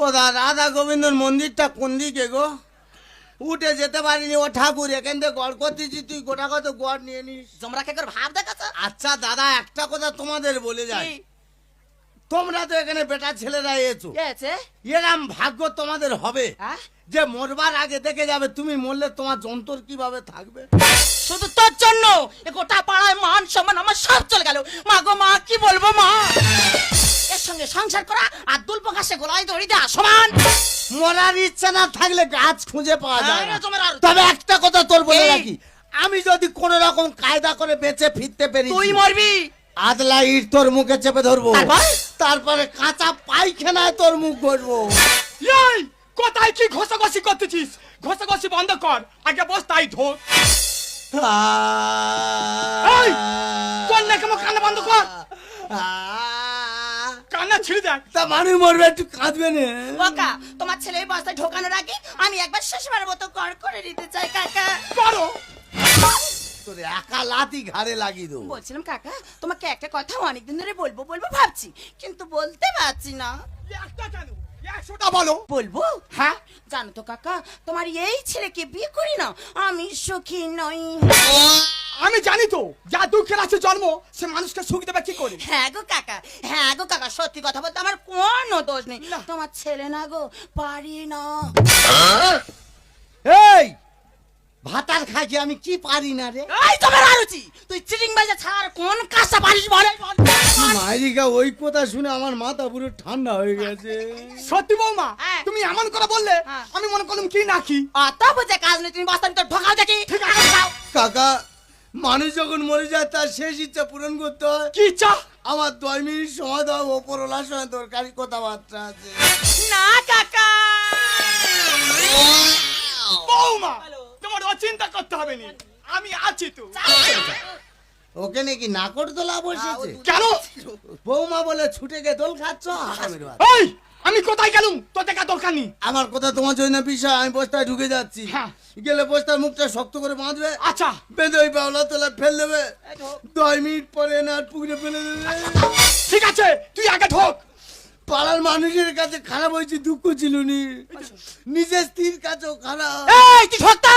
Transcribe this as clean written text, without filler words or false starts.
ও রাধা গোবিন্দর মন্দিরটা কোন দিকে গো? উঠে যেতে পারিনি, ও ঠাকুর এখান থেকে গড় করতেছি, তুই গোটা কত গড় নিয়ে নিস। তোমরা কে করে ভাব দেখাচ্ছ? আচ্ছা দাদা, একটা কথা তোমাদের বলে যাই, তোমরা তো এখানে বেটা ছেলেরা এসো, এরম ভাগ্য তোমাদের হবে যে মরবার আগে দেখে যাবে তুমি মরলে তোমার যন্ত্র কিভাবে থাকবে। শুধু তোর জন্য এ গোটা পাড়ায় মান সম্মান আমার সব চলে গেল। মা গো মা, কি বলবো মা, এর সঙ্গে সংসার করা আর দুল প্রকাশে গোলায় দড়ি দেওয়া সমান। মরার ইচ্ছা না থাকলে গাছ খুঁজে পাওয়া যায় না। হ্যাঁ, তবে একটা কথা তোর বলে এই। রাখি, আমি যদি কোন রকম কায়দা করে বেঁচে ফিরতে পেরে তুই মরবি। আদলা ইট তোর মুখে চেপে ধরবো, তারপর? তারপরে কাঁচা পায়খানায় তোর মুখ ভরবো। এই কোথায় কি ঘষাঘষি করতেছিস? ঘষাঘষি বন্ধ কর, আগে বস তাই ধর। এই, কোন না কেমন কান্না বন্ধ কর, কান্না ছিঁড়ে দেখ। তা মানুষ মরবে, একটু কাঁদবে না। কাকা, তোমার ছেলে এই বস্তায় ঢোকানোর আগে আমি একবার শেষবারের মতো কর করে দিতে চাই কাকা। করো। তোর একা লাথি ঘাড়ে লাগিয়ে দেবো। বলছিলাম কাকা, তোমাকে একটা কথা অনেকদিন ধরে বলবো বলবো ভাবছি, কিন্তু বলতে পারছি না। একটা কেন, 100টা বলো। বলবো? হ্যাঁ, জানো তো কাকা, তোমার এই ছেলেকে বিয়ে করি না আমি সুখী নই। আমি জানি তো, যা দুঃখের আছে জন্ম, সে মানুষকে সুখ দেবে কি করে। হ্যাঁ গো কাকা, হ্যাঁ গো কাকা, সত্যি কথা বলতে আমার কোনো দোষ নেই। তোমার ছেলে না গো, পারি না। এই ভাতার খাইছি আমি, কি পারি না রে? এই তোমার আরুচি, তুই চিটিং বাজে ছাড় কোন কাজটা পারিস বল। মাইরিকা ওই কথা শুনে আমার মাথা পুরো ঠান্ডা হয়ে গেছে। সত্যি বৌমা, হ্যাঁ। তুমি এমন করে বললে হ্যাঁ। আমি মনে করলাম কি নাকি। অত বুঝে কাজ নেই, তুমি বস্তার ভিতর ঢোকাও দেখি। ঠিক আছে, যাও। কাকা, মানুষ যখন মরে যায় তার শেষ ইচ্ছা পূরণ করতে হয়। কি চা? আমার 2 মিনিট সময় দাও, ওপরওয়ালার সঙ্গে দরকারি কথাবার্তা আছে। না কাকা। বৌমা, তোমার অচিন্তা করতে হবে না, আমি আছি তো। ওকে নাকি নাকর দোলা বসেছে? কেন? বৌমা বলে ছুটে গিয়ে দোল খাচ্ছ? হারামির বাচ্চা। এই, আমি কোথায় গেলুম, তোর দেখা দরকার নেই। আমার কথা তোমার জন্য বিষয়, আমি বস্তায় ঢুকে যাচ্ছি। হ্যাঁ। গেলে বস্তার মুখটা শক্ত করে বাঁধবে, আচ্ছা, বেঁধে ওই বাউলা তোলা ফেল দেবে, 2 মিনিট পরে না পুকুরে ফেলে দেবে। ঠিক আছে, তুই আগে ঢোক। পাড়ার মানুষের কাছে খারাপ হয়েছে, দুঃখ ছিল নি, নিজের স্ত্রীর কাছেও খারাপ। এই তুই ঢোকতা।